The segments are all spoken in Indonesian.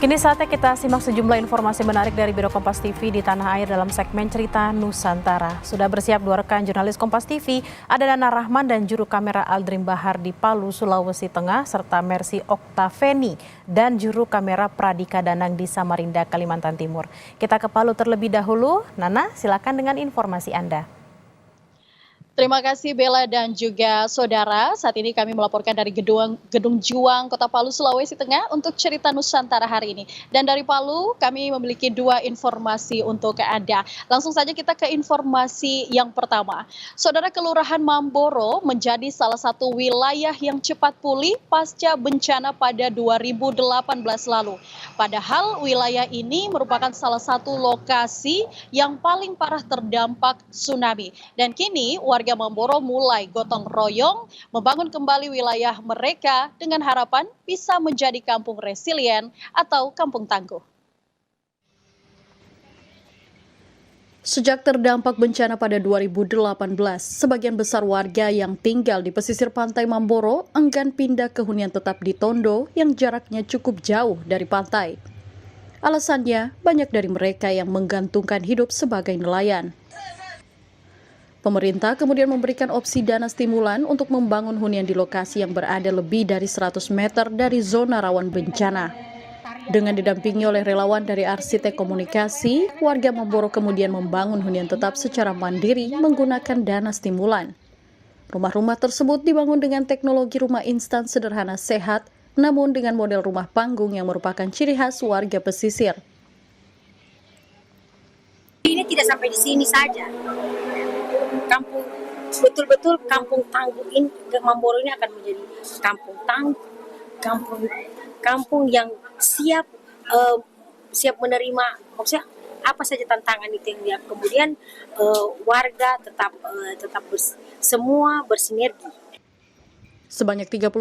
Kini saatnya kita simak sejumlah informasi menarik dari Biro Kompas TV di tanah air dalam segmen Cerita Nusantara. Sudah bersiap dua rekan jurnalis Kompas TV, ada Nana Rahman dan juru kamera Aldrim Bahar di Palu, Sulawesi Tengah, serta Mercy Oktaveni dan juru kamera Pradika Danang di Samarinda, Kalimantan Timur. Kita ke Palu terlebih dahulu. Nana, silakan dengan informasi Anda. Terima kasih Bella dan juga saudara. Saat ini kami melaporkan dari Gedung Juang, Kota Palu, Sulawesi Tengah untuk Cerita Nusantara hari ini. Dan dari Palu kami memiliki dua informasi untuk Anda. Langsung saja kita ke informasi yang pertama. Saudara, Kelurahan Mamboro menjadi salah satu wilayah yang cepat pulih pasca bencana pada 2018 lalu. Padahal wilayah ini merupakan salah satu lokasi yang paling parah terdampak tsunami. Dan kini warga Mamboro mulai gotong royong membangun kembali wilayah mereka dengan harapan bisa menjadi kampung resilient atau kampung tangguh. Sejak terdampak bencana pada 2018, sebagian besar warga yang tinggal di pesisir pantai Mamboro enggan pindah ke hunian tetap di Tondo yang jaraknya cukup jauh dari pantai. Alasannya, banyak dari mereka yang menggantungkan hidup sebagai nelayan. Pemerintah kemudian memberikan opsi dana stimulan untuk membangun hunian di lokasi yang berada lebih dari 100 meter dari zona rawan bencana. Dengan didampingi oleh relawan dari arsitek komunikasi, warga Mamboro kemudian membangun hunian tetap secara mandiri menggunakan dana stimulan. Rumah-rumah tersebut dibangun dengan teknologi rumah instan sederhana sehat, namun dengan model rumah panggung yang merupakan ciri khas warga pesisir. Ini tidak sampai di sini saja. Kampung betul-betul kampung tangguh ini, Mamboro ini akan menjadi kampung tangguh, kampung yang siap menerima, maksudnya apa saja tantangan itu yang dia kemudian warga tetap semua bersinergi. Sebanyak 38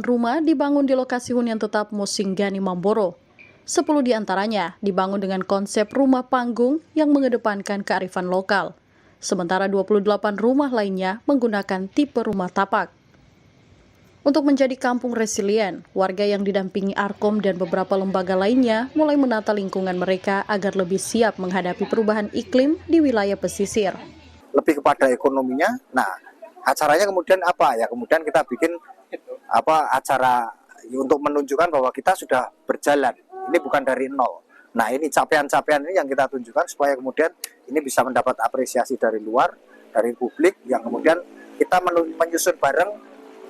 rumah dibangun di lokasi hunian tetap Mosinggani Mamboro. 10 diantaranya dibangun dengan konsep rumah panggung yang mengedepankan kearifan lokal. Sementara 28 rumah lainnya menggunakan tipe rumah tapak. Untuk menjadi kampung resilient, warga yang didampingi Arkom dan beberapa lembaga lainnya mulai menata lingkungan mereka agar lebih siap menghadapi perubahan iklim di wilayah pesisir. Lebih kepada ekonominya, nah acaranya kemudian apa ya? Kemudian kita bikin acara untuk menunjukkan bahwa kita sudah berjalan, ini bukan dari nol. Nah ini capaian-capaian ini yang kita tunjukkan supaya kemudian ini bisa mendapat apresiasi dari luar, dari publik, yang kemudian kita menyusun bareng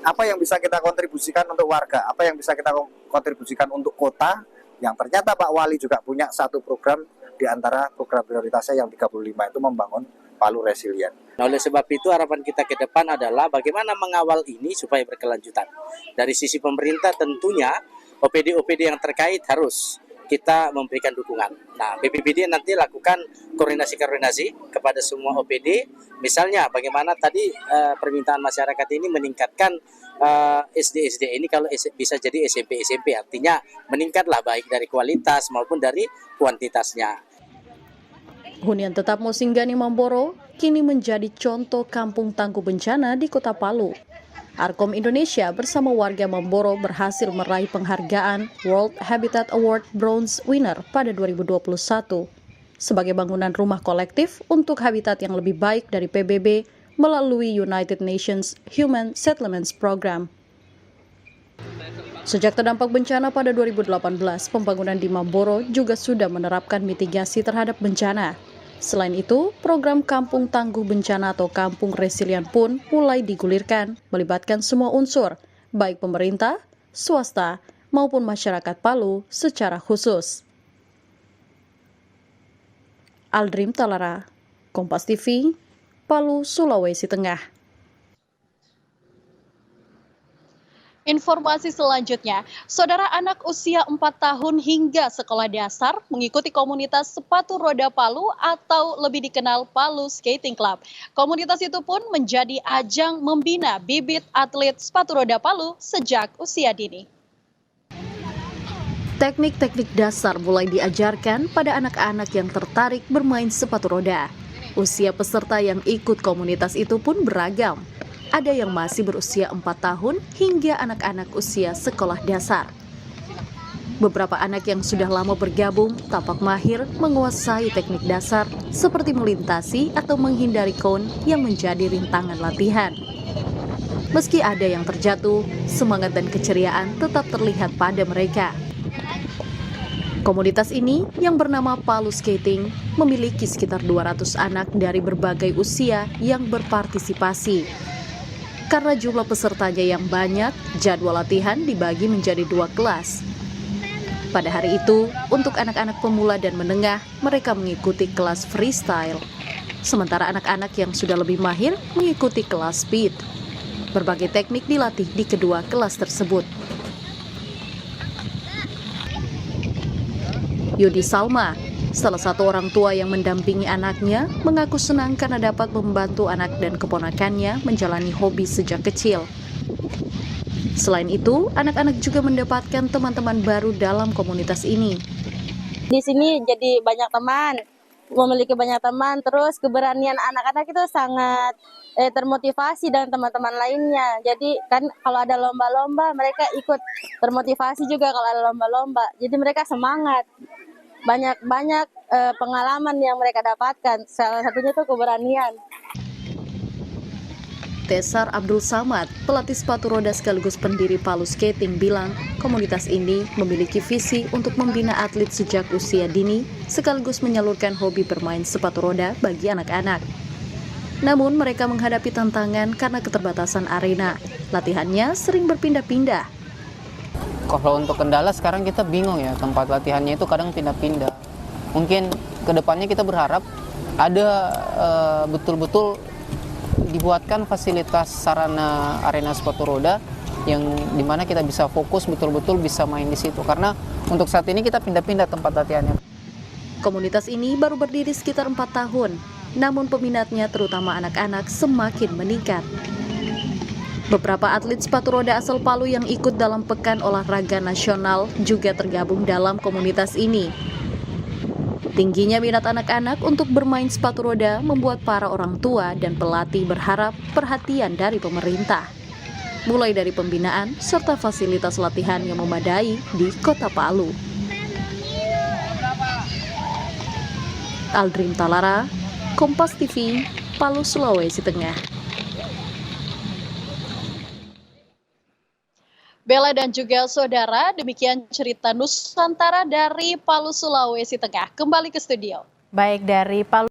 apa yang bisa kita kontribusikan untuk warga, apa yang bisa kita kontribusikan untuk kota, yang ternyata Pak Wali juga punya satu program di antara program prioritasnya yang 35 itu membangun Palu Resilient. Nah, oleh sebab itu harapan kita ke depan adalah bagaimana mengawal ini supaya berkelanjutan. Dari sisi pemerintah tentunya OPD-OPD yang terkait harus kita memberikan dukungan. Nah, BPBD nanti lakukan koordinasi kepada semua OPD. Misalnya bagaimana tadi permintaan masyarakat ini meningkatkan SD ini kalau bisa jadi SMP, artinya meningkatlah baik dari kualitas maupun dari kuantitasnya. Hunian tetap Mosinggani Mamboro kini menjadi contoh kampung tangguh bencana di Kota Palu. Arkom Indonesia bersama warga Mamboro berhasil meraih penghargaan World Habitat Award Bronze Winner pada 2021 sebagai bangunan rumah kolektif untuk habitat yang lebih baik dari PBB melalui United Nations Human Settlements Program. Sejak terdampak bencana pada 2018, pembangunan di Mamboro juga sudah menerapkan mitigasi terhadap bencana. Selain itu, program Kampung Tangguh Bencana atau Kampung Resilient pun mulai digulirkan, melibatkan semua unsur, baik pemerintah, swasta, maupun masyarakat Palu secara khusus. Aldrim Talara, Kompas TV, Palu, Sulawesi Tengah. Informasi selanjutnya, saudara, anak usia 4 tahun hingga sekolah dasar mengikuti komunitas sepatu roda Palu atau lebih dikenal Palu Skating Club. Komunitas itu pun menjadi ajang membina bibit atlet sepatu roda Palu sejak usia dini. Teknik-teknik dasar mulai diajarkan pada anak-anak yang tertarik bermain sepatu roda. Usia peserta yang ikut komunitas itu pun beragam. Ada yang masih berusia 4 tahun hingga anak-anak usia sekolah dasar. Beberapa anak yang sudah lama bergabung tampak mahir menguasai teknik dasar seperti melintasi atau menghindari koin yang menjadi rintangan latihan. Meski ada yang terjatuh, semangat dan keceriaan tetap terlihat pada mereka. Komunitas ini yang bernama Palu Skating memiliki sekitar 200 anak dari berbagai usia yang berpartisipasi. Karena jumlah pesertanya yang banyak, jadwal latihan dibagi menjadi 2 kelas. Pada hari itu, untuk anak-anak pemula dan menengah, mereka mengikuti kelas freestyle. Sementara anak-anak yang sudah lebih mahir mengikuti kelas speed. Berbagai teknik dilatih di kedua kelas tersebut. Yudi Salma, salah satu orang tua yang mendampingi anaknya, mengaku senang karena dapat membantu anak dan keponakannya menjalani hobi sejak kecil. Selain itu, anak-anak juga mendapatkan teman-teman baru dalam komunitas ini. Di sini jadi banyak teman, memiliki banyak teman, terus keberanian anak-anak itu sangat termotivasi dengan teman-teman lainnya. Jadi kan kalau ada lomba-lomba mereka ikut termotivasi juga kalau ada lomba-lomba. Jadi mereka semangat. Banyak pengalaman yang mereka dapatkan. Salah satunya itu keberanian. Tesar Abdul Samad, pelatih sepatu roda sekaligus pendiri Palu Skating bilang, komunitas ini memiliki visi untuk membina atlet sejak usia dini, sekaligus menyalurkan hobi bermain sepatu roda bagi anak-anak. Namun mereka menghadapi tantangan karena keterbatasan arena. Latihannya sering berpindah-pindah. Kalau untuk kendala sekarang kita bingung ya, tempat latihannya itu kadang pindah-pindah. Mungkin kedepannya kita berharap ada betul-betul dibuatkan fasilitas sarana arena sepatu roda yang dimana kita bisa fokus betul-betul bisa main di situ. Karena untuk saat ini kita pindah-pindah tempat latihannya. Komunitas ini baru berdiri sekitar 4 tahun, namun peminatnya terutama anak-anak semakin meningkat. Beberapa atlet sepatu roda asal Palu yang ikut dalam Pekan Olahraga Nasional juga tergabung dalam komunitas ini. Tingginya minat anak-anak untuk bermain sepatu roda membuat para orang tua dan pelatih berharap perhatian dari pemerintah. Mulai dari pembinaan serta fasilitas latihan yang memadai di Kota Palu. Aldrin Talara, Kompas TV, Palu, Sulawesi Tengah. Bella dan juga saudara, demikian cerita Nusantara dari Palu, Sulawesi Tengah. Kembali ke studio. Baik, dari Palu